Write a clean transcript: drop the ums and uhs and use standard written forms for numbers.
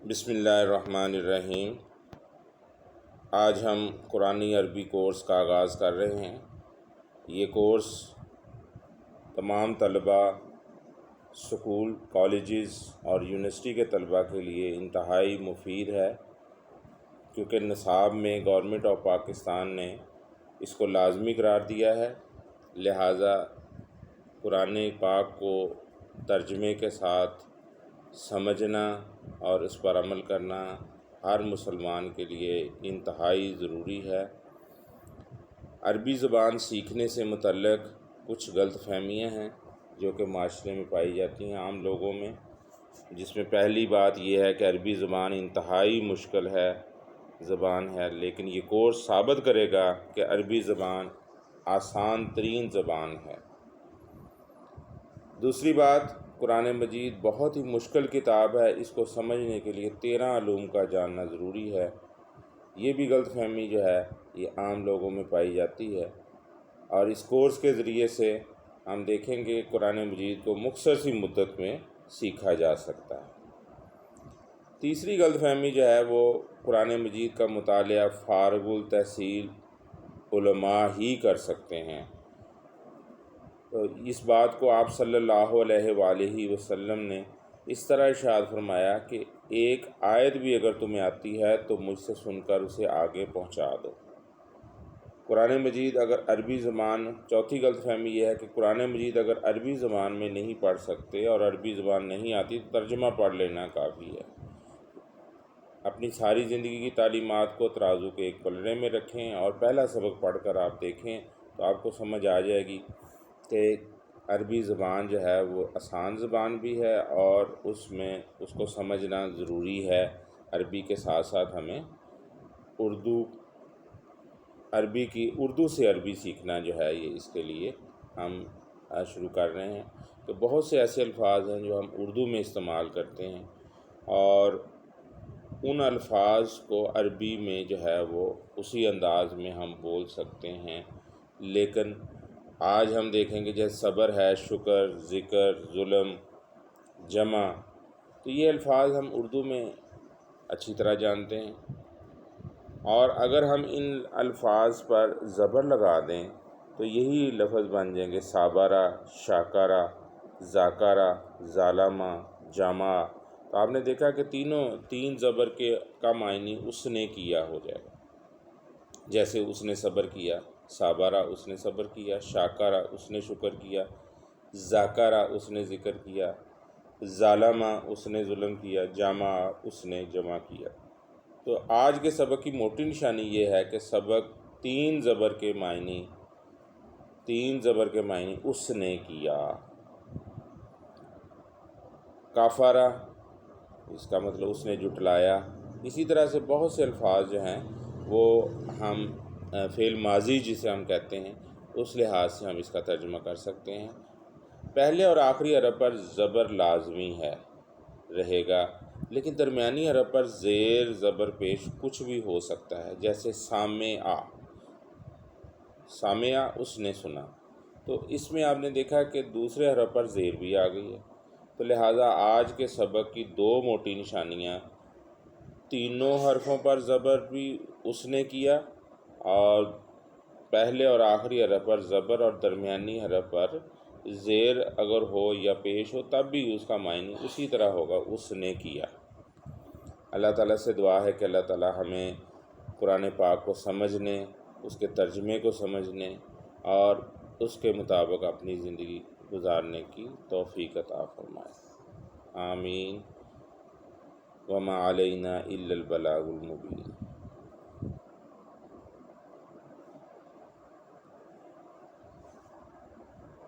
بسم اللہ الرحمن الرحیم۔ آج ہم قرآنی عربی کورس کا آغاز کر رہے ہیں۔ یہ کورس تمام طلباء، سکول، کالجز اور یونیورسٹی کے طلباء کے لیے انتہائی مفید ہے، کیونکہ نصاب میں گورنمنٹ آف پاکستان نے اس کو لازمی قرار دیا ہے۔ لہٰذا قرآن پاک کو ترجمے کے ساتھ سمجھنا اور اس پر عمل کرنا ہر مسلمان کے لیے انتہائی ضروری ہے۔ عربی زبان سیکھنے سے متعلق کچھ غلط فہمیاں ہیں جو کہ معاشرے میں پائی جاتی ہیں عام لوگوں میں، جس میں پہلی بات یہ ہے کہ عربی زبان انتہائی مشکل زبان ہے، لیکن یہ کورس ثابت کرے گا کہ عربی زبان آسان ترین زبان ہے۔ دوسری بات، قرآن مجید بہت ہی مشکل کتاب ہے، اس کو سمجھنے کے لیے 13 علوم کا جاننا ضروری ہے۔ یہ بھی غلط فہمی جو ہے یہ عام لوگوں میں پائی جاتی ہے، اور اس کورس کے ذریعے سے ہم دیکھیں گے قرآن مجید کو مختصر سی مدت میں سیکھا جا سکتا ہے۔ تیسری غلط فہمی جو ہے وہ قرآن مجید کا مطالعہ فارغ التحصیل علماء ہی کر سکتے ہیں۔ تو اس بات کو آپ صلی اللہ علیہ وآلہ وسلم نے اس طرح ارشاد فرمایا کہ ایک آیت بھی اگر تمہیں آتی ہے تو مجھ سے سن کر اسے آگے پہنچا دو۔ قرآن مجید اگر عربی زبان، چوتھی غلط فہمی یہ ہے کہ قرآن مجید اگر عربی زبان میں نہیں پڑھ سکتے اور عربی زبان نہیں آتی تو ترجمہ پڑھ لینا کافی ہے۔ اپنی ساری زندگی کی تعلیمات کو ترازو کے ایک پلڑے میں رکھیں اور پہلا سبق پڑھ کر آپ دیکھیں تو آپ کو سمجھ آ جائے گی کہ عربی زبان جو ہے وہ آسان زبان بھی ہے اور اس میں اس کو سمجھنا ضروری ہے۔ عربی کے ساتھ ساتھ ہمیں اردو سے عربی سیکھنا جو ہے یہ اس کے لیے ہم شروع کر رہے ہیں۔ تو بہت سے ایسے الفاظ ہیں جو ہم اردو میں استعمال کرتے ہیں اور ان الفاظ کو عربی میں جو ہے وہ اسی انداز میں ہم بول سکتے ہیں، لیکن آج ہم دیکھیں گے جیسے صبر ہے، شکر، ذکر، ظلم، جمع، تو یہ الفاظ ہم اردو میں اچھی طرح جانتے ہیں، اور اگر ہم ان الفاظ پر زبر لگا دیں تو یہی لفظ بن جائیں گے صابرہ، شاکرہ، ذاکرہ، ظالمہ، جمع۔ تو آپ نے دیکھا کہ تین زبر کا معنی اس نے کیا ہو جائے گا، جیسے اس نے صبر کیا، صابرہ اس نے صبر کیا، شاکرہ اس نے شکر کیا، ذاکرہ اس نے ذکر کیا، ظالمہ اس نے ظلم کیا، جمع اس نے جمع کیا۔ تو آج کے سبق کی موٹی نشانی یہ ہے کہ سبق تین زبر کے معنی اس نے کیا۔ کافرہ اس کا مطلب اس نے جھٹلایا۔ اسی طرح سے بہت سے الفاظ جو ہیں وہ ہم فعل ماضی جسے ہم کہتے ہیں اس لحاظ سے ہم اس کا ترجمہ کر سکتے ہیں۔ پہلے اور آخری حرف پر زبر لازمی رہے گا، لیکن درمیانی حرف پر زیر زبر پیش کچھ بھی ہو سکتا ہے، جیسے سامعہ اس نے سنا۔ تو اس میں آپ نے دیکھا کہ دوسرے حرف پر زیر بھی آ گئی ہے، تو لہٰذا آج کے سبق کی دو موٹی نشانیاں، تینوں حرفوں پر زبر بھی اس نے کیا، اور پہلے اور آخری حرف پر زبر اور درمیانی حرف پر زیر اگر ہو یا پیش ہو تب بھی اس کا معنی اسی طرح ہوگا، اس نے کیا۔ اللہ تعالیٰ سے دعا ہے کہ اللہ تعالیٰ ہمیں قرآن پاک کو سمجھنے، اس کے ترجمے کو سمجھنے اور اس کے مطابق اپنی زندگی گزارنے کی توفیق عطا فرمائے۔ آمین۔ وما علینا الا البلاغ المبین۔